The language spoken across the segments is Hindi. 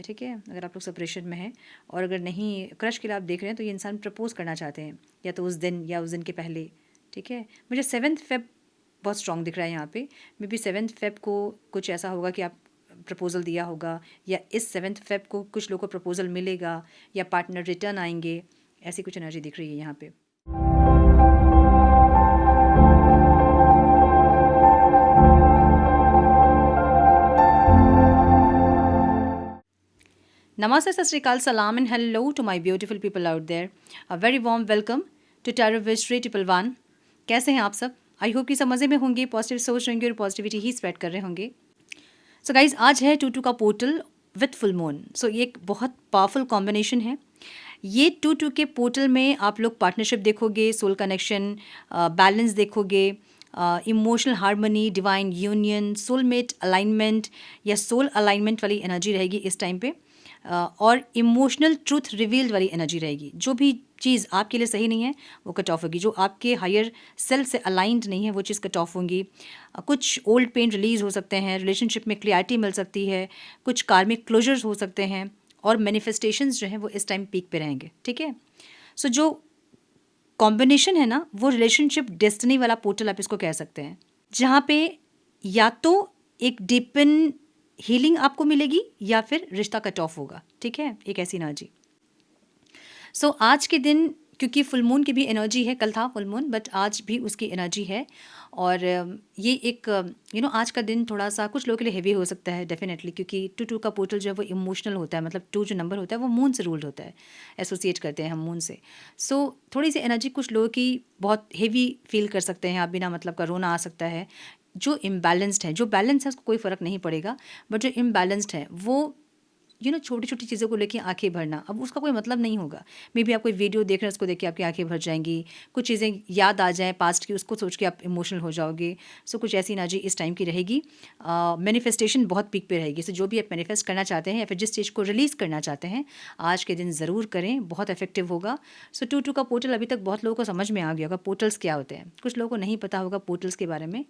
ठीक है, अगर आप लोग सेपरेशन में हैं। और अगर नहीं क्रश के लिए आप देख रहे हैं तो ये इंसान प्रपोज़ करना चाहते हैं, या तो उस दिन या उस दिन के पहले, ठीक है। मुझे 7 फ़ेब बहुत स्ट्रॉन्ग दिख रहा है यहाँ पे। मे बी 7 फ़ेब को कुछ ऐसा होगा कि आप प्रपोज़ल दिया होगा, या इस 7 फ़ेब को कुछ लोगों को प्रपोज़ल मिलेगा, या पार्टनर रिटर्न आएँगे, ऐसी कुछ एनर्जी दिख रही है यहाँ पे। Namaste, Sat Sri Akal, Salam and hello to my beautiful people out there. A very warm welcome to Tarot Wish 311. कैसे हैं आप सब? आई होप कि सब मज़े में होंगे, पॉजिटिव सोच रहेंगे और पॉजिटिविटी ही स्प्रेड कर रहे होंगे। सो गाइज, आज है 2-2 का पोर्टल विथ फुल मून। सो ये एक बहुत पावरफुल कॉम्बिनेशन है। ये 2-2 के पोर्टल में आप लोग पार्टनरशिप देखोगे, सोल कनेक्शन, बैलेंस देखोगे, emotional harmony, divine union, soulmate alignment या सोल अलाइनमेंट वाली एनर्जी रहेगी इस टाइम पे। और इमोशनल ट्रूथ रिवील्ड वाली एनर्जी रहेगी। जो भी चीज़ आपके लिए सही नहीं है वो कट ऑफ होगी, जो आपके हायर सेल्फ से अलाइंड नहीं है वो चीज़ कट ऑफ होंगी। कुछ ओल्ड पेन रिलीज़ हो सकते हैं, रिलेशनशिप में क्लियरिटी मिल सकती है, कुछ कार्मिक क्लोजर्स हो सकते हैं, और मैनिफेस्टेशंस जो हैं वो इस टाइम पीक पे रहेंगे, ठीक है। सो जो कॉम्बिनेशन है ना, वो रिलेशनशिप डेस्टिनी वाला पोर्टल आप इसको कह सकते हैं, जहाँ पे या तो एक डीपन हीलिंग आपको मिलेगी या फिर रिश्ता कट ऑफ होगा, ठीक है, एक ऐसी एनर्जी। सो आज के दिन, क्योंकि फुल मून की भी एनर्जी है, कल था फुल मून बट आज भी उसकी एनर्जी है। और ये एक आज का दिन थोड़ा सा कुछ लोगों के लिए हेवी हो सकता है डेफिनेटली, क्योंकि 2-2 का पोर्टल जो है वो इमोशनल होता है, मतलब 2 जो नंबर होता है वो मून से रूल्ड होता है, एसोसिएट करते हैं हम मून से। सो थोड़ी सी एनर्जी कुछ लोगों की बहुत हेवी फील कर सकते हैं आप, बिना मतलब का रोना आ सकता है। जो इम्बैलेंस्ड है, जो बैलेंस है उसको कोई फ़र्क नहीं पड़ेगा, बट जो इम्बैलेंस्ड है वो छोटी छोटी चीज़ों को लेके आंखें भरना, अब उसका कोई मतलब नहीं होगा। मे बी आप कोई वीडियो देख रहे हैं, उसको देख के आपकी आंखें भर जाएंगी, कुछ चीज़ें याद आ जाएँ पास्ट की, उसको सोच के आप इमोशनल हो जाओगे। सो कुछ ऐसी एनर्जी इस टाइम की रहेगी। मैनिफेस्टेशन बहुत पीक पे रहेगी। सो जो भी आप मैनिफेस्ट करना चाहते हैं या फिर जिस चीज़ को रिलीज़ करना चाहते हैं, आज के दिन ज़रूर करें, बहुत इफेक्टिव होगा। सो 2-2 का पोर्टल अभी तक बहुत लोगों को समझ में आ गया होगा पोर्टल्स क्या होते हैं, कुछ लोगों को नहीं पता होगा पोर्टल्स के बारे में।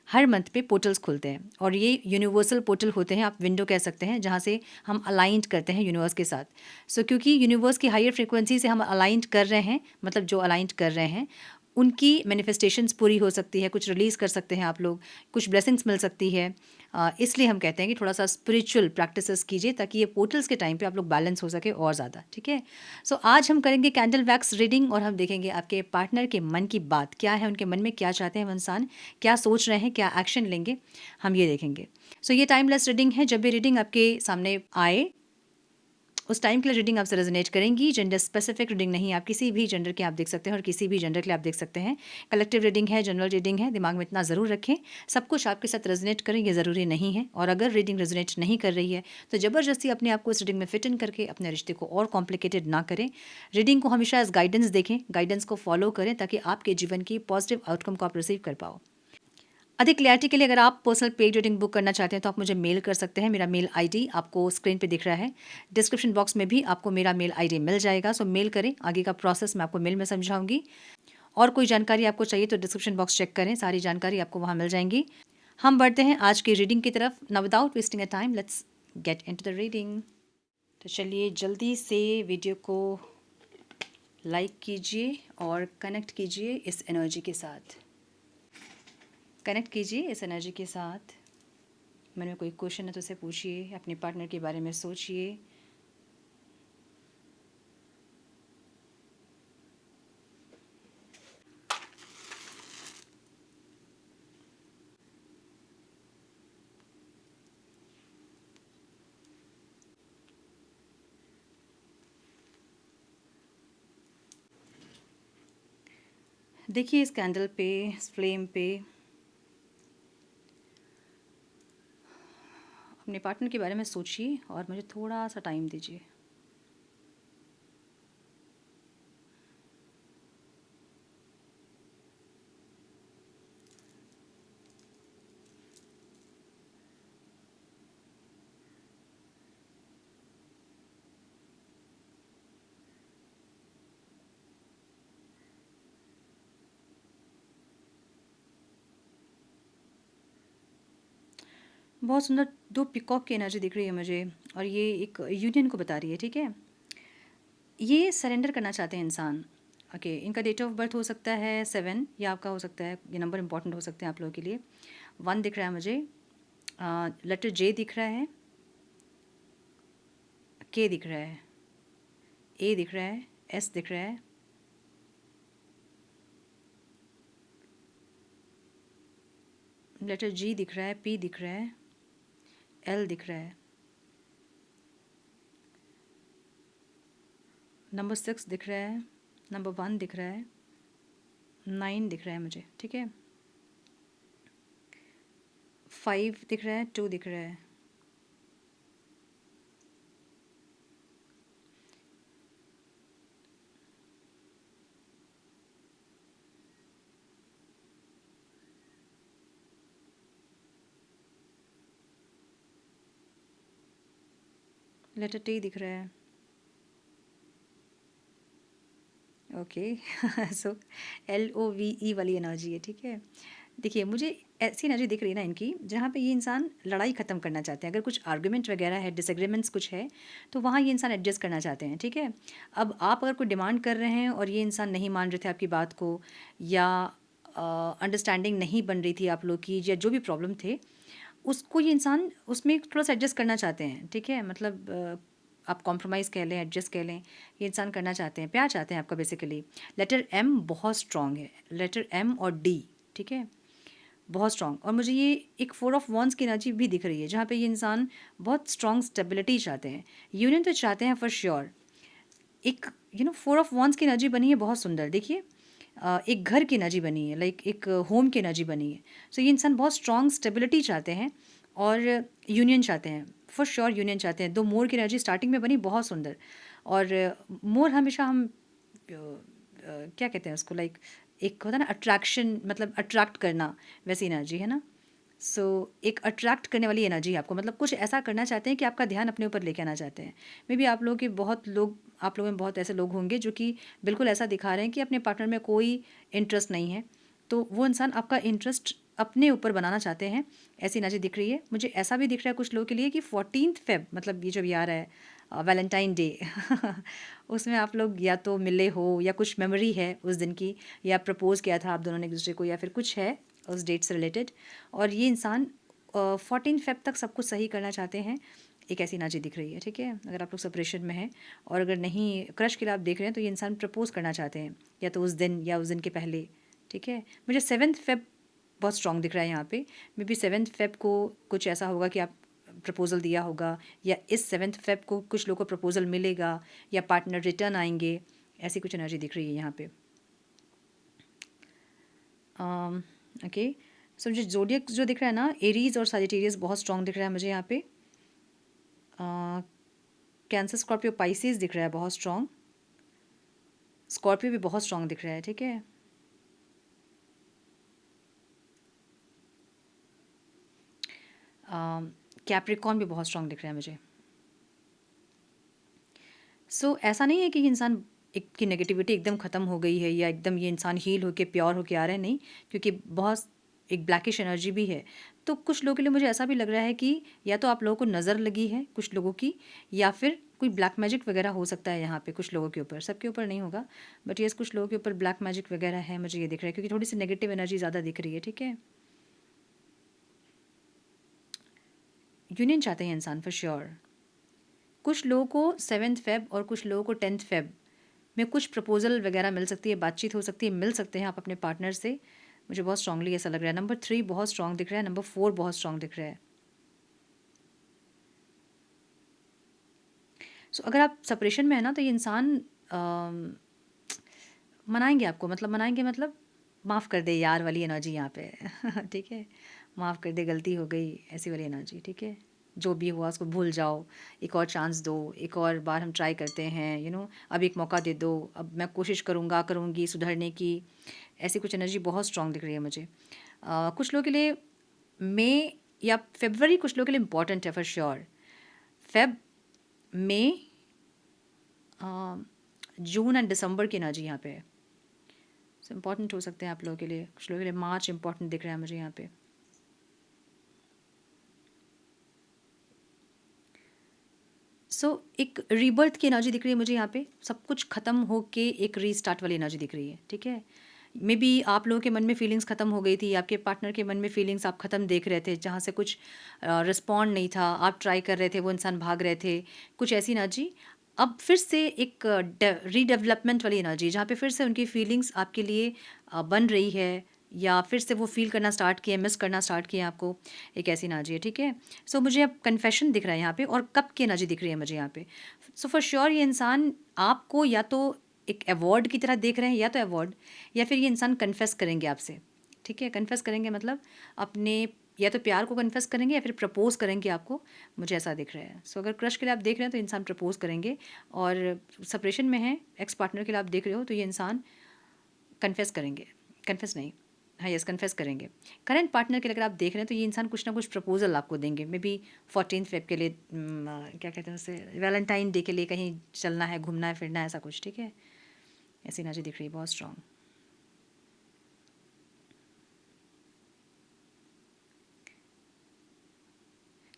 हर मंथ पे पोर्टल्स खुलते हैं और ये यूनिवर्सल पोर्टल होते हैं, आप विंडो कह सकते हैं, जहाँ से हम अलाइंड करते हैं यूनिवर्स के साथ। सो क्योंकि यूनिवर्स की हायर फ्रीक्वेंसी से हम अलाइंड कर रहे हैं, मतलब जो अलाइंड कर रहे हैं उनकी मैनिफेस्टेशंस पूरी हो सकती है, कुछ रिलीज़ कर सकते हैं आप लोग, कुछ ब्लेसिंग्स मिल सकती है। इसलिए हम कहते हैं कि थोड़ा सा स्पिरिचुअल प्रैक्टिसेस कीजिए ताकि ये पोर्टल्स के टाइम पे आप लोग बैलेंस हो सके और ज़्यादा, ठीक है। सो आज हम करेंगे कैंडल वैक्स रीडिंग और हम देखेंगे आपके पार्टनर के मन की बात क्या है, उनके मन में क्या चाहते हैं वो इंसान, क्या सोच रहे हैं, क्या एक्शन लेंगे, हम ये देखेंगे। सो ये टाइमलेस रीडिंग है। जब भी रीडिंग आपके सामने आए उस टाइम के लिए रीडिंग आपसे रेजोनेट करेंगी। जेंडर स्पेसिफिक रीडिंग नहीं, आप किसी भी जेंडर के आप देख सकते हैं और किसी भी जेंडर के लिए आप देख सकते हैं। कलेक्टिव रीडिंग है, जनरल रीडिंग है, दिमाग में इतना ज़रूर रखें, सब कुछ आपके साथ रेजोनेट करें ये ज़रूरी नहीं है। और अगर रीडिंग रेजोनेट नहीं कर रही है तो ज़बरदस्ती अपने आप को इस रीडिंग में फिट इन करके अपने रिश्ते को और कॉम्प्लिकेटेड ना करें। रीडिंग को हमेशा एज गाइडेंस देखें, गाइडेंस को फॉलो करें ताकि आपके जीवन की पॉजिटिव आउटकम को आप रिसीव कर पाओ। अधिक क्लैरिटी के लिए अगर आप पर्सनल पेड रीडिंग बुक करना चाहते हैं तो आप मुझे मेल कर सकते हैं। मेरा मेल आईडी आपको स्क्रीन पे दिख रहा है, डिस्क्रिप्शन बॉक्स में भी आपको मेरा मेल आईडी मिल जाएगा। सो मेल करें, आगे का प्रोसेस मैं आपको मेल में समझाऊंगी। और कोई जानकारी आपको चाहिए तो डिस्क्रिप्शन बॉक्स चेक करें, सारी जानकारी आपको वहाँ मिल जाएंगी। हम बढ़ते हैं आज की रीडिंग की तरफ। Now without wasting a time let's get into the reading. तो चलिए जल्दी से वीडियो को लाइक कीजिए और कनेक्ट कीजिए इस एनर्जी के साथ, कनेक्ट कीजिए इस एनर्जी के साथ। मन में कोई क्वेश्चन है तो उसे पूछिए, अपने पार्टनर के बारे में सोचिए। देखिए इस कैंडल पे, इस फ्लेम पे अपने पार्टनर के बारे में सोचिए और मुझे थोड़ा सा टाइम दीजिए। बहुत सुंदर दो पिकॉक की एनर्जी दिख रही है मुझे, और ये एक यूनियन को बता रही है, ठीक है। ये सरेंडर करना चाहते हैं इंसान। ओके, इनका डेट ऑफ बर्थ हो सकता है 7, या आपका हो सकता है, ये नंबर इंपॉर्टेंट हो सकते हैं आप लोगों के लिए। 1 दिख रहा है मुझे, लेटर जे दिख रहा है, के दिख रहा है, ए दिख रहा है, एस दिख रहा है, लेटर जी दिख रहा है, पी दिख रहा है, एल दिख रहा है, नंबर 6 दिख रहा है, नंबर 1 दिख रहा है, 9 दिख रहा है मुझे, ठीक है। 5 दिख रहा है, 2 दिख रहा है, लेटर टी दिख रहा है। ओके, सो LOVE वाली एनर्जी है, ठीक है। देखिए, मुझे ऐसी एनर्जी दिख रही है ना इनकी, जहाँ पे ये इंसान लड़ाई ख़त्म करना चाहते हैं। अगर कुछ आर्गुमेंट वगैरह है, डिसएग्रीमेंट्स कुछ है, तो वहाँ ये इंसान एडजस्ट करना चाहते हैं, ठीक है। अब आप अगर कोई डिमांड कर रहे हैं और ये इंसान नहीं मान रहे थे आपकी बात को, या अंडरस्टैंडिंग नहीं बन रही थी आप लोग की, या जो भी प्रॉब्लम थे, उसको ये इंसान उसमें थोड़ा सा एडजस्ट करना चाहते हैं, ठीक है। मतलब आप कॉम्प्रोमाइज़ कह लें, एडजस्ट कह लें, ये इंसान करना चाहते हैं, प्यार चाहते हैं आपका बेसिकली। लेटर M बहुत स्ट्रॉन्ग है, लेटर M और D, ठीक है, बहुत स्ट्रॉन्ग। और मुझे ये एक 4 ऑफ वॉन्स की एनर्जी भी दिख रही है, जहाँ पे ये इंसान बहुत स्ट्रॉन्ग स्टेबिलिटी चाहते हैं, यूनियन तो चाहते हैं फॉर श्योर। एक 4 ऑफ वॉन्स की एनर्जी बनी है, बहुत सुंदर। देखिए, एक घर की एनर्जी बनी है, लाइक एक होम की एनर्जी बनी है। सो ये इंसान बहुत स्ट्रॉन्ग स्टेबिलिटी चाहते हैं, और यूनियन चाहते हैं, फॉर श्योर यूनियन चाहते हैं। दो मोर की एनर्जी स्टार्टिंग में बनी, बहुत सुंदर। और मोर हमेशा हम क्या कहते हैं उसको, लाइक एक होता है ना अट्रैक्शन, मतलब अट्रैक्ट करना, वैसी एनर्जी है ना। सो एक अट्रैक्ट करने वाली एनर्जी है आपको, मतलब कुछ ऐसा करना चाहते हैं कि आपका ध्यान अपने ऊपर लेके आना चाहते हैं। मे बी आप लोगों के बहुत लोग, आप लोगों में बहुत ऐसे लोग होंगे जो कि बिल्कुल ऐसा दिखा रहे हैं कि अपने पार्टनर में कोई इंटरेस्ट नहीं है, तो वो इंसान आपका इंटरेस्ट अपने ऊपर बनाना चाहते हैं, ऐसी एनर्जी दिख रही है मुझे। ऐसा भी दिख रहा है कुछ लोगों के लिए कि 14 फेब, मतलब ये जो भी आ रहा है वैलेंटाइन डे उसमें आप लोग या तो मिले हो, या कुछ मेमोरी है उस दिन की, या प्रपोज किया था आप दोनों ने एक दूसरे को, या फिर कुछ है उस डेट से रिलेटेड। और ये इंसान 14 फेब तक सब कुछ सही करना चाहते हैं, एक ऐसी एनर्जी दिख रही है, ठीक है। अगर आप लोग सेपरेशन में हैं, और अगर नहीं क्रश के लिए आप देख रहे हैं, तो ये इंसान प्रपोज करना चाहते हैं, या तो उस दिन या उस दिन के पहले, ठीक है। मुझे 7 फेब बहुत स्ट्रॉन्ग दिख रहा है यहाँ पे। मे बी 7 फेब को कुछ ऐसा होगा कि आप प्रपोज़ल दिया होगा, या इस 7 फेब को कुछ लोगों को प्रपोज़ल मिलेगा, या पार्टनर रिटर्न आएंगे, ऐसी कुछ एनर्जी दिख रही है यहाँ पे। ओके, सो मुझे जोडियक जो दिख रहा है ना, एरीज और सजिटेरियस बहुत स्ट्रॉन्ग दिख रहा है मुझे यहाँ पे। कैंसर, स्कॉर्पियो, पाइसेस दिख रहा है बहुत स्ट्रॉन्ग। स्कॉर्पियो भी बहुत स्ट्रॉन्ग दिख रहा है, ठीक है। कैप्रिकॉन भी बहुत स्ट्रॉन्ग दिख रहा है मुझे। सो ऐसा नहीं है कि ये इंसान एक की नेगेटिविटी एकदम ख़त्म हो गई है, या एकदम ये इंसान हील होके प्योर होके आ रहा है, नहीं, क्योंकि बहुत एक ब्लैकिश एनर्जी भी है। तो कुछ लोगों के लिए मुझे ऐसा भी लग रहा है कि या तो आप लोगों को नज़र लगी है कुछ लोगों की, या फिर कोई ब्लैक मैजिक वगैरह हो सकता है यहाँ पे कुछ लोगों के ऊपर, सबके ऊपर नहीं होगा, बट यस कुछ लोगों के ऊपर ब्लैक मैजिक वगैरह है, मुझे ये दिख रहा है, क्योंकि थोड़ी सी नेगेटिव एनर्जी ज़्यादा दिख रही है, ठीक है। यूनियन चाहते हैं इंसान फॉर श्योर। कुछ लोगों को 7 फेब और कुछ लोगों को 10 फेब में कुछ प्रपोजल वगैरह मिल सकती है, बातचीत हो सकती है, मिल सकते हैं आप अपने पार्टनर से। मुझे बहुत स्ट्रांगली ऐसा लग रहा है। नंबर 3 बहुत स्ट्रांग दिख रहा है, नंबर 4 बहुत स्ट्रांग दिख रहा है। सो अगर आप सेपरेशन में है ना, तो ये इंसान मनाएंगे आपको, मतलब मनाएंगे, मतलब माफ़ कर दे यार वाली एनर्जी यहाँ पे ठीक है, माफ़ कर दे, गलती हो गई, ऐसी वाली एनर्जी, ठीक है। जो भी हुआ उसको भूल जाओ, एक और चांस दो, एक और बार हम ट्राई करते हैं, अब एक मौका दे दो, अब मैं कोशिश करूँगा करूँगी सुधरने की, ऐसी कुछ एनर्जी बहुत स्ट्रांग दिख रही है मुझे। कुछ लोगों के लिए मई या फरवरी कुछ लोगों के लिए इम्पॉर्टेंट है for sure. Feb, May, June and December की एनर्जी यहाँ पे है, सो इम्पॉर्टेंट हो सकते हैं आप लोगों के लिए। कुछ लोगों के लिए मार्च इम्पॉर्टेंट दिख रहा है मुझे यहाँ पे। एक रीबर्थ की एनर्जी दिख रही है मुझे यहाँ पे, सब कुछ ख़त्म होके एक रीस्टार्ट वाली एनर्जी दिख रही है, ठीक है। मे बी आप लोगों के मन में फीलिंग्स ख़त्म हो गई थी, आपके पार्टनर के मन में फीलिंग्स आप ख़त्म देख रहे थे, जहाँ से कुछ रिस्पॉन्ड नहीं था, आप ट्राई कर रहे थे, वो इंसान भाग रहे थे, कुछ ऐसी एनर्जी। अब फिर से एक रीडेवलपमेंट वाली एनर्जी, जहाँ पे फिर से उनकी फीलिंग्स आपके लिए बन रही है, या फिर से वो फील करना स्टार्ट किए, मिस करना स्टार्ट किए आपको, एक ऐसी एनर्जी है, ठीक है। सो मुझे अब कन्फेशन दिख रहा है यहाँ पे, और कब की एनर्जी दिख रही है मुझे यहाँ पे। सो फॉर श्योर ये इंसान आपको या तो एक अवार्ड की तरह देख रहे हैं, या तो अवार्ड, या फिर ये इंसान कन्फेस करेंगे आपसे, ठीक है। कन्फेस करेंगे मतलब अपने या तो प्यार को कन्फेस करेंगे, या फिर प्रपोज करेंगे आपको, मुझे ऐसा दिख रहा है। सो अगर क्रश के लिए आप देख रहे हैं तो इंसान प्रपोज करेंगे, और सेपरेशन में है, एक्स पार्टनर के लिए आप देख रहे हो तो ये इंसान कन्फेस करेंगे, कन्फेस नहीं, हाँ यस कन्फेस करेंगे। करंट पार्टनर के लिए अगर आप देख रहे हैं तो ये इंसान कुछ ना कुछ प्रपोजल आपको देंगे, मे बी 14 फेब के लिए, क्या कहते हैं उसे, वैलेंटाइन डे के लिए कहीं चलना है, घूमना है, फिरना है, ऐसा कुछ, ठीक है। ऐसी एनर्जी दिख रही है बहुत स्ट्रांग।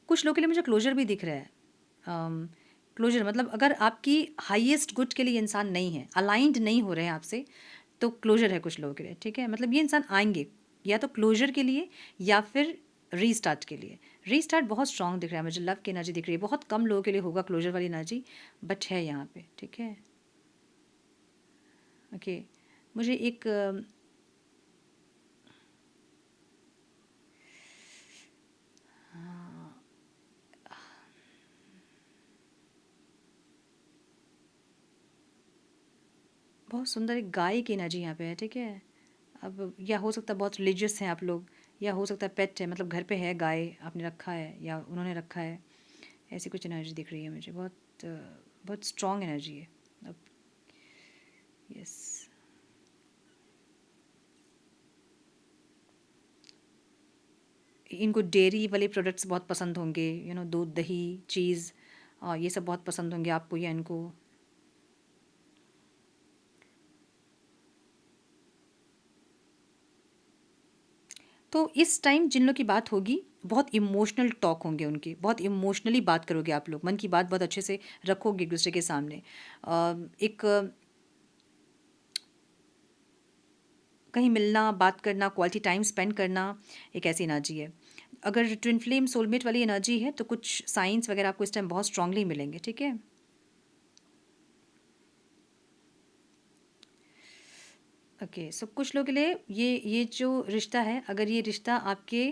कुछ लोगों के लिए मुझे क्लोजर भी दिख रहा है। क्लोजर मतलब अगर आपकी हाईएस्ट गुड के लिए इंसान नहीं है, अलाइंड नहीं हो रहे हैं आपसे, तो क्लोजर है कुछ लोगों के लिए, ठीक है। मतलब ये इंसान आएंगे या तो क्लोजर के लिए, या फिर रीस्टार्ट के लिए। रीस्टार्ट बहुत स्ट्रांग दिख रहा है मुझे, लव की एनर्जी दिख रही है, बहुत कम लोगों के लिए होगा क्लोजर वाली एनर्जी, बट है यहाँ पे, ठीक है। ओके, मुझे एक बहुत सुंदर एक गाय की एनर्जी यहाँ पे है, ठीक है। अब या हो सकता है बहुत रिलीजियस हैं आप लोग, या हो सकता है पेट है, मतलब घर पे है गाय, आपने रखा है या उन्होंने रखा है, ऐसी कुछ एनर्जी दिख रही है मुझे, बहुत स्ट्रॉन्ग एनर्जी है। अब यस, इनको डेयरी वाले प्रोडक्ट्स बहुत पसंद होंगे, दूध, दही, चीज़, ये सब बहुत पसंद होंगे आपको या इनको। तो इस टाइम जिन लोग की बात होगी, बहुत इमोशनल टॉक होंगे उनके, बहुत इमोशनली बात करोगे आप लोग, मन की बात बहुत अच्छे से रखोगे एक दूसरे के सामने। एक कहीं मिलना, बात करना, क्वालिटी टाइम स्पेंड करना, एक ऐसी एनर्जी है। अगर ट्विन फ्लेम सोलमेट वाली एनर्जी है तो कुछ साइंस वगैरह आपको इस टाइम बहुत स्ट्रांगली मिलेंगे, ठीक है। ओके, सो कुछ लोगों के लिए ये जो रिश्ता है, अगर ये रिश्ता आपके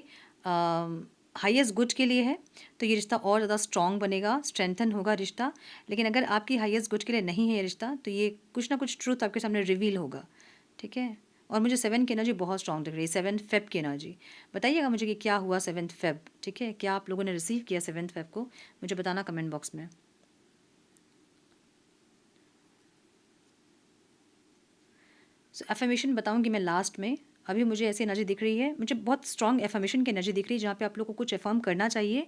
हाईएस्ट गुड के लिए है, तो ये रिश्ता और ज़्यादा स्ट्रॉन्ग बनेगा, स्ट्रेंथन होगा रिश्ता। लेकिन अगर आपकी हाईएस्ट गुड के लिए नहीं है ये रिश्ता, तो ये कुछ ना कुछ ट्रूथ आपके सामने रिवील होगा, ठीक है। और मुझे 7 की एनर्जी बहुत स्ट्रॉन्ग दिख रही है, 7 फेब की एनर्जी। बताइएगा मुझे कि क्या हुआ 7 फेब, ठीक है। क्या आप लोगों ने रिसीव किया 7 फेब को, मुझे बताना कमेंट बॉक्स में। सो एफर्मेशन बताऊंगी मैं लास्ट में। अभी मुझे ऐसी एनर्जी दिख रही है, मुझे बहुत स्ट्रॉन्ग एफर्मेशन की एनर्जी दिख रही है, जहाँ पे आप लोग को कुछ एफर्म करना चाहिए।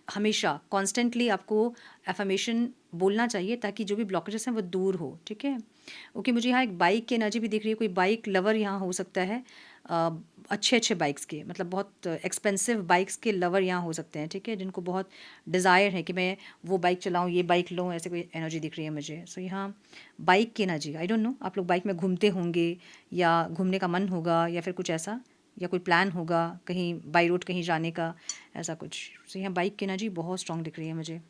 हमेशा कॉन्स्टेंटली आपको एफर्मेशन बोलना चाहिए, ताकि जो भी ब्लॉकेजेस हैं वो दूर हो, ठीक है। ओके, मुझे यहाँ एक बाइक की एनर्जी भी दिख रही है, कोई बाइक लवर यहाँ हो सकता है। अच्छे अच्छे बाइक्स के, मतलब बहुत एक्सपेंसिव बाइक्स के लवर यहाँ हो सकते हैं, ठीक है, जिनको बहुत डिज़ायर है कि मैं वो बाइक चलाऊँ, ये बाइक लूँ, ऐसे कोई एनर्जी दिख रही है मुझे। सो यहाँ बाइक की एनर्जी, आई डोंट नो, आप लोग बाइक में घूमते होंगे, या घूमने का मन होगा, या फिर कुछ ऐसा, या कोई प्लान होगा कहीं बाई रोड कहीं जाने का, ऐसा कुछ। सो यहाँ बाइक की एनर्जी बहुत स्ट्रॉन्ग दिख रही है मुझे।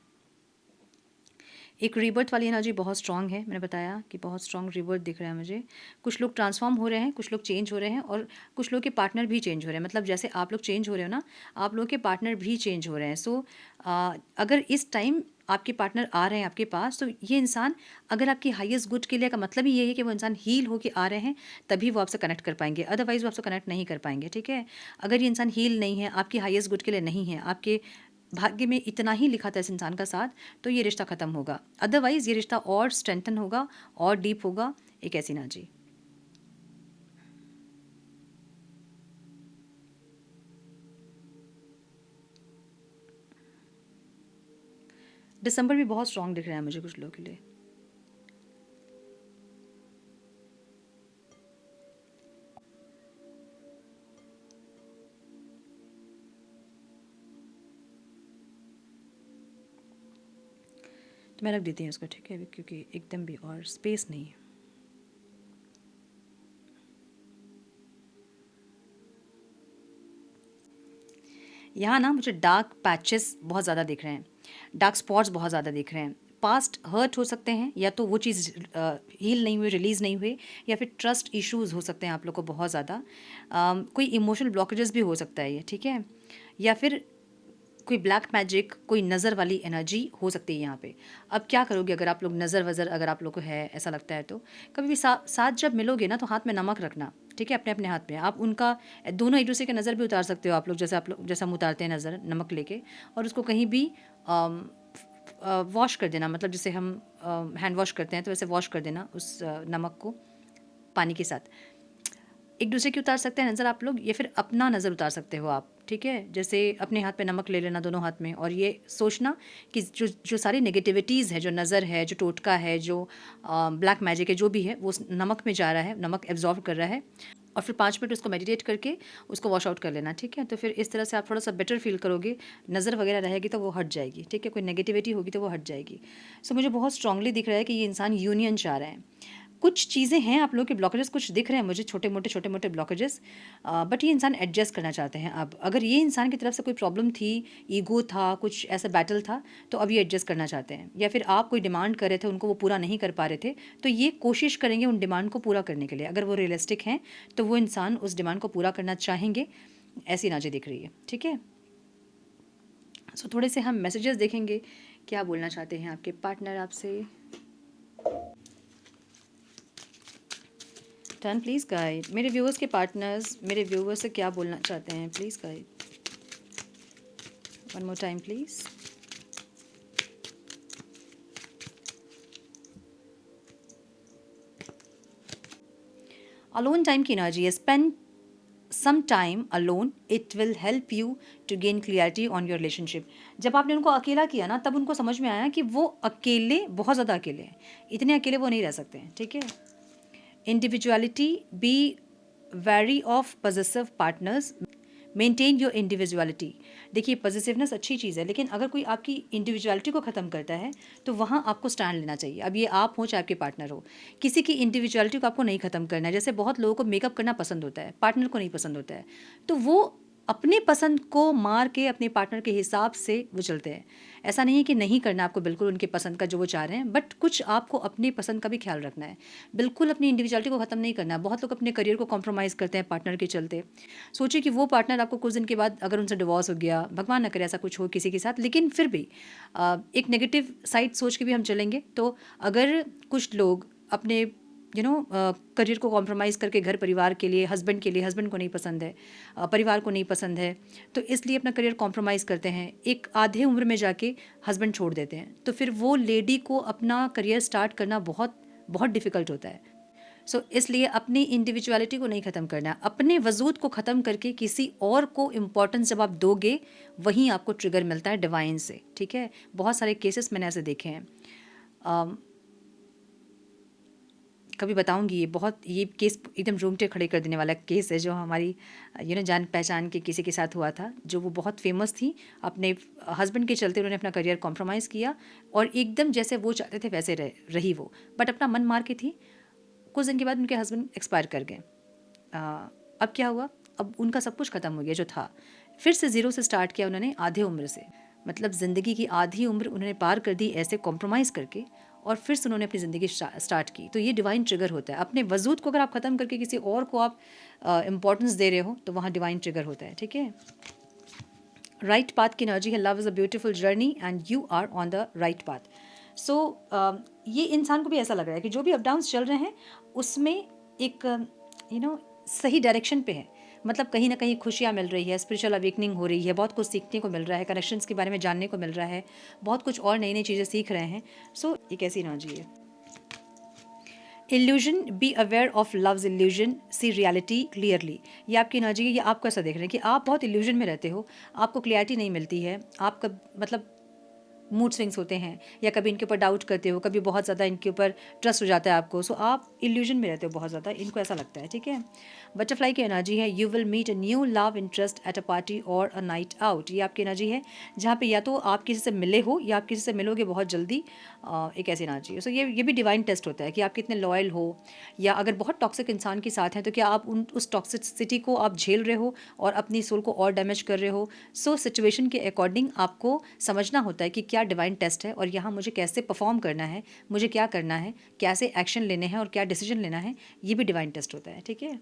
एक रिबर्थ वाली एनर्जी बहुत स्ट्रॉन्ग है, मैंने बताया कि बहुत स्ट्रॉन्ग रिबर्थ दिख रहा है मुझे। कुछ लोग ट्रांसफॉर्म हो रहे हैं, कुछ लोग चेंज हो रहे हैं, और कुछ लोग के पार्टनर भी चेंज हो रहे हैं। मतलब जैसे आप लोग चेंज हो रहे हो ना, आप लोग के पार्टनर भी चेंज हो रहे हैं। सो अगर इस टाइम आपके पार्टनर आ रहे हैं आपके पास, तो ये इंसान अगर आपकी हाईएस्ट गुड के लिए, का मतलब ही ये है कि वो इंसान हील होके आ रहे हैं, तभी वो आपसे कनेक्ट कर पाएंगे, अदरवाइज वो आपसे कनेक्ट नहीं कर पाएंगे, ठीक है। अगर ये इंसान हील नहीं है, आपकी हाईएस्ट गुड के लिए नहीं है, आपके भाग्य में इतना ही लिखा था इस इंसान का साथ, तो ये रिश्ता ख़त्म होगा। अदरवाइज़ ये रिश्ता और स्ट्रेंथन होगा, और डीप होगा, एक ऐसी एनर्जी। दिसंबर भी बहुत स्ट्रांग दिख रहा है मुझे कुछ लोगों के लिए। मैं रख देती हूँ इसको, ठीक है, क्योंकि एकदम भी और स्पेस नहीं है। यहाँ ना मुझे डार्क पैचेस बहुत ज़्यादा दिख रहे हैं, डार्क स्पॉट्स बहुत ज़्यादा दिख रहे हैं। पास्ट हर्ट हो सकते हैं, या तो वो चीज़ हील नहीं हुई, रिलीज़ नहीं हुई, या फिर ट्रस्ट इश्यूज़ हो सकते हैं आप लोग को बहुत ज़्यादा। कोई इमोशनल ब्लॉकेजेस भी हो सकता है ये, ठीक है, या फिर कोई ब्लैक मैजिक, कोई नज़र वाली एनर्जी हो सकती है यहाँ पे। अब क्या करोगे अगर आप लोग नज़र वज़र अगर आप लोग को है ऐसा लगता है, तो कभी भी साथ जब मिलोगे ना तो हाथ में नमक रखना, ठीक है, अपने अपने हाथ में। आप उनका दोनों एक दूसरे की नज़र भी उतार सकते हो आप लोग, जैसे हम उतारते हैं नज़र नमक लेके, और उसको कहीं भी वॉश कर देना, मतलब जैसे हम हैंड वॉश करते हैं तो वैसे वॉश कर देना उस नमक को पानी के साथ। एक दूसरे की उतार सकते हैं नज़र आप लोग, या फिर अपना नज़र उतार सकते हो आप, ठीक है। जैसे अपने हाथ पे नमक ले लेना दोनों हाथ में, और ये सोचना कि जो सारी नेगेटिविटीज़ है, जो नज़र है, जो टोटका है, जो ब्लैक मैजिक है, जो भी है वो उस नमक में जा रहा है, नमक एब्जॉर्व कर रहा है, और फिर 5 मिनट उसको मेडिटेट करके उसको वॉश आउट कर लेना, ठीक है। तो फिर इस तरह से आप थोड़ा सा बेटर फील करोगे। नज़र वगैरह रहेगी तो वो हट जाएगी, ठीक है, कोई नेगेटिविटी होगी तो वो हट जाएगी। सो मुझे बहुत स्ट्रांगली दिख रहा है कि ये इंसान यूनियन चाह रहा है। कुछ चीज़ें हैं आप लोग के ब्लॉकेजेस कुछ दिख रहे हैं मुझे, छोटे मोटे ब्लॉकेजेस, बट ये इंसान एडजस्ट करना चाहते हैं। अब अगर ये इंसान की तरफ से कोई प्रॉब्लम थी, ईगो था, कुछ ऐसा बैटल था, तो अब ये एडजस्ट करना चाहते हैं। या फिर आप कोई डिमांड कर रहे थे, उनको वो पूरा नहीं कर पा रहे थे, तो ये कोशिश करेंगे उन डिमांड को पूरा करने के लिए। अगर वो रियलिस्टिक हैं तो वो इंसान उस डिमांड को पूरा करना चाहेंगे, ऐसी एनर्जी दिख रही है, ठीक है। सो थोड़े से हम मैसेजेस देखेंगे, क्या बोलना चाहते हैं आपके पार्टनर आपसे। Turn please guide. मेरे व्यूअर्स के पार्टनर्स मेरे व्यूअर्स से क्या बोलना चाहते हैं, please guide. One more time please. Alone time की एनर्जी है। Spend some time alone, it will help you to gain clarity on your relationship. जब आपने उनको अकेला किया ना, तब उनको समझ में आया कि वो अकेले, बहुत ज़्यादा अकेले हैं, इतने अकेले वो नहीं रह सकते हैं, ठीक है। Individuality, be very of positive partners, maintain your individuality. देखिए पॉजिटिवनेस अच्छी चीज़ है, लेकिन अगर कोई आपकी इंडिविजुअलिटी को ख़त्म करता है तो वहाँ आपको स्टैंड लेना चाहिए। अब ये आप हो चाहे आपके पार्टनर हो, किसी की इंडिविजुअलिटी को आपको नहीं ख़त्म करना है। जैसे बहुत लोगों को मेकअप करना पसंद होता है, पार्टनर को नहीं पसंद होता है, तो वो अपने पसंद को मार के अपने पार्टनर के हिसाब से वो चलते हैं। ऐसा नहीं है कि नहीं करना आपको बिल्कुल उनके पसंद का जो वो चाह रहे हैं, बट कुछ आपको अपनी पसंद का भी ख्याल रखना है। बिल्कुल अपनी इंडिविजुअलिटी को ख़त्म नहीं करना है। बहुत लोग अपने करियर को कॉम्प्रोमाइज़ करते हैं पार्टनर के चलते। सोचिए कि वो पार्टनर आपको कुछ दिन के बाद अगर उनसे डिवोर्स हो गया, भगवान ना करे ऐसा कुछ हो किसी के साथ, लेकिन फिर भी एक नेगेटिव साइड सोच के भी हम चलेंगे, तो अगर कुछ लोग अपने करियर को कॉम्प्रोमाइज़ करके घर परिवार के लिए, हस्बैंड के लिए, हस्बैंड को नहीं पसंद है, परिवार को नहीं पसंद है, तो इसलिए अपना करियर कॉम्प्रोमाइज़ करते हैं, एक आधे उम्र में जाके हस्बैंड छोड़ देते हैं, तो फिर वो लेडी को अपना करियर स्टार्ट करना बहुत बहुत डिफ़िकल्ट होता है। सो इसलिए अपनी इंडिविजुअलिटी को नहीं ख़त्म करना है। अपने वजूद को ख़त्म करके किसी और को इम्पोर्टेंस जब आप दोगे, वहीं आपको ट्रिगर मिलता है डिवाइन से, ठीक है। बहुत सारे केसेस मैंने ऐसे देखे हैं। कभी बताऊंगी, ये केस एकदम रूमटे खड़े कर देने वाला केस है, जो हमारी जान पहचान के किसी के साथ हुआ था, जो वो बहुत फेमस थी। अपने हस्बैंड के चलते उन्होंने अपना करियर कॉम्प्रोमाइज़ किया, और एकदम जैसे वो चाहते थे वैसे रही वो, बट अपना मन मार के थी। कुछ दिन के बाद उनके हस्बैंड एक्सपायर कर गए। अब क्या हुआ, अब उनका सब कुछ ख़त्म हो गया जो था, फिर से ज़ीरो से स्टार्ट किया उन्होंने, आधे उम्र से। मतलब ज़िंदगी की आधी उम्र उन्होंने पार कर दी ऐसे कॉम्प्रोमाइज़ करके, और फिर से उन्होंने अपनी ज़िंदगी स्टार्ट की। तो ये डिवाइन ट्रिगर होता है। अपने वजूद को अगर आप ख़त्म करके किसी और को आप इम्पोर्टेंस दे रहे हो, तो वहाँ डिवाइन ट्रिगर होता है, ठीक है। राइट पाथ की एनर्जी है। Love is a beautiful journey and you are on the right path. So ये इंसान को भी ऐसा लग रहा है कि जो भी अप डाउन्स चल रहे हैं उसमें एक सही डायरेक्शन पे है। मतलब कहीं ना कहीं खुशियाँ मिल रही है, स्पिरिचुअल अवेकनिंग हो रही है, बहुत कुछ सीखने को मिल रहा है, कनेक्शंस के बारे में जानने को मिल रहा है, बहुत कुछ और नई नई चीज़ें सीख रहे हैं। सो ये कैसी एनर्जी है। Illusion, be aware of love's illusion, see reality clearly. ये आपकी एनर्जी है। ये आपको ऐसा देख रहे हैं कि आप बहुत इल्यूजन में रहते हो, आपको क्लियरिटी नहीं मिलती है, आपका मतलब मूड स्विंग्स होते हैं, या कभी इनके ऊपर डाउट करते हो, कभी बहुत ज़्यादा इनके ऊपर ट्रस्ट हो जाता है आपको, सो आप इल्यूजन में रहते हो बहुत ज़्यादा, इनको ऐसा लगता है, ठीक है। बटरफ्लाई की एनर्जी है, you will meet a new love interest at a party और अ नाइट आउट। ये आपकी एनर्जी है जहाँ पे या तो आप किसी से मिले हो या आप किसी से मिलोगे बहुत जल्दी, एक ऐसी एनर्जी है। सो ये भी डिवाइन टेस्ट होता है कि आप कितने लॉयल हो, या अगर बहुत टॉक्सिक इंसान के साथ हैं तो क्या आप उस टॉक्सिसिटी को आप झेल रहे हो और अपनी सोल को और डैमेज कर रहे हो। सो सिचुएशन के अकॉर्डिंग आपको समझना होता है कि क्या डिवाइन टेस्ट है और यहाँ मुझे कैसे परफॉर्म करना है, मुझे क्या करना है, कैसे एक्शन लेने हैं और क्या डिसीजन लेना है, ये भी डिवाइन टेस्ट होता है, ठीक है।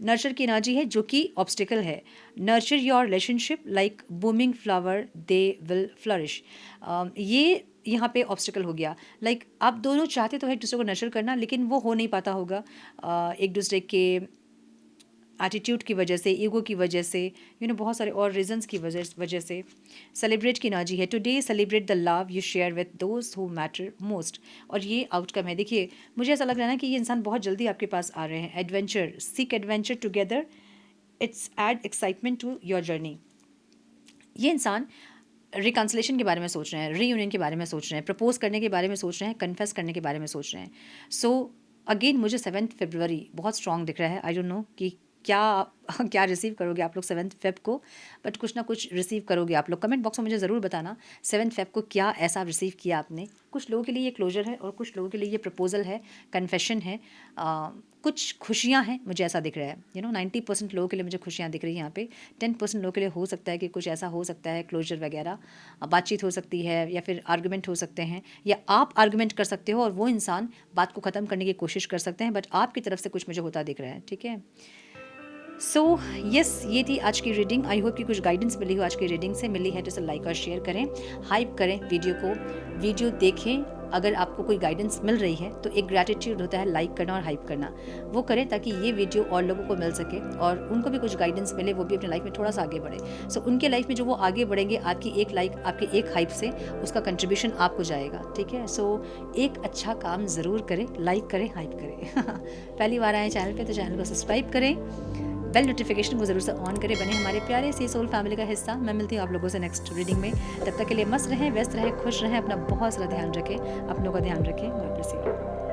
नर्चर की एनर्जी है जो कि ऑब्स्टिकल है। Nurture your relationship like booming flower they will flourish. ये यहाँ पे ऑब्स्टिकल हो गया, लाइक आप दोनों चाहते तो है एक दूसरे को नर्चर करना, लेकिन वो हो नहीं पाता होगा एक दूसरे के एटीट्यूड की वजह से, ईगो की वजह से, बहुत सारे और रीजंस की वजह से। सेलिब्रेट की एनर्जी है, today celebrate the love you share with those who matter most. और ये आउटकम है, देखिए मुझे ऐसा लग रहा है ना कि ये इंसान बहुत जल्दी आपके पास आ रहे हैं। Adventure, seek adventure together, it's add excitement to your journey. ये इंसान रिकन्सिलेशन के बारे में सोच रहे हैं, रीयूनियन के बारे में सोच रहे हैं, प्रपोज करने के बारे में सोच रहे हैं, कन्फेस करने के बारे में सोच रहे हैं। सो अगेन मुझे 7 फरवरी बहुत स्ट्रॉन्ग दिख रहा है। आई डोंट नो कि क्या क्या रिसीव करोगे आप लोग 7 फेब को, बट कुछ ना कुछ रिसीव करोगे आप लोग। कमेंट बॉक्स में मुझे ज़रूर बताना 7 फेब को क्या ऐसा रिसीव किया आपने। कुछ लोगों के लिए ये क्लोजर है और कुछ लोगों के लिए ये प्रपोजल है, कन्फेशन है, कुछ खुशियाँ हैं, मुझे ऐसा दिख रहा है। 90% लोगों के लिए मुझे खुशियाँ दिख रही हैं यहाँ पे। 10% लोगों के लिए हो सकता है कि कुछ ऐसा हो सकता है, क्लोजर वगैरह, बातचीत हो सकती है, या फिर आर्गूमेंट हो सकते हैं, या आप आर्गूमेंट कर सकते हो और वो इंसान बात को ख़त्म करने की कोशिश कर सकते हैं, बट आपकी तरफ से कुछ मुझे होता दिख रहा है, ठीक है। सो यस, ये थी आज की रीडिंग। आई होप कि कुछ गाइडेंस मिली हो आज की रीडिंग से। मिली है तो इसे लाइक और शेयर करें, हाइप करें वीडियो को, वीडियो देखें। अगर आपको कोई गाइडेंस मिल रही है तो एक ग्रैटिट्यूड होता है लाइक करना और हाइप करना, वो करें ताकि ये वीडियो और लोगों को मिल सके और उनको भी कुछ गाइडेंस मिले, वो भी अपनी लाइफ में थोड़ा सा आगे बढ़े। सो उनके लाइफ में जो वो आगे बढ़ेंगे, आपकी एक लाइक, आपकी एक हाइप से उसका कंट्रीब्यूशन आपको जाएगा, ठीक है। सो एक अच्छा काम ज़रूर करें, लाइक करें, हाइप करें। पहली बार आए चैनल पे तो चैनल को सब्सक्राइब करें, बेल नोटिफिकेशन को ज़रूर से ऑन करें, बने हमारे प्यारे सी सोल फैमिली का हिस्सा। मैं मिलती हूँ आप लोगों से नेक्स्ट रीडिंग में। तब तक के लिए मस्त रहें, व्यस्त रहें, खुश रहें, अपना बहुत सारा ध्यान रखें, अपनों का ध्यान रखें। God bless you.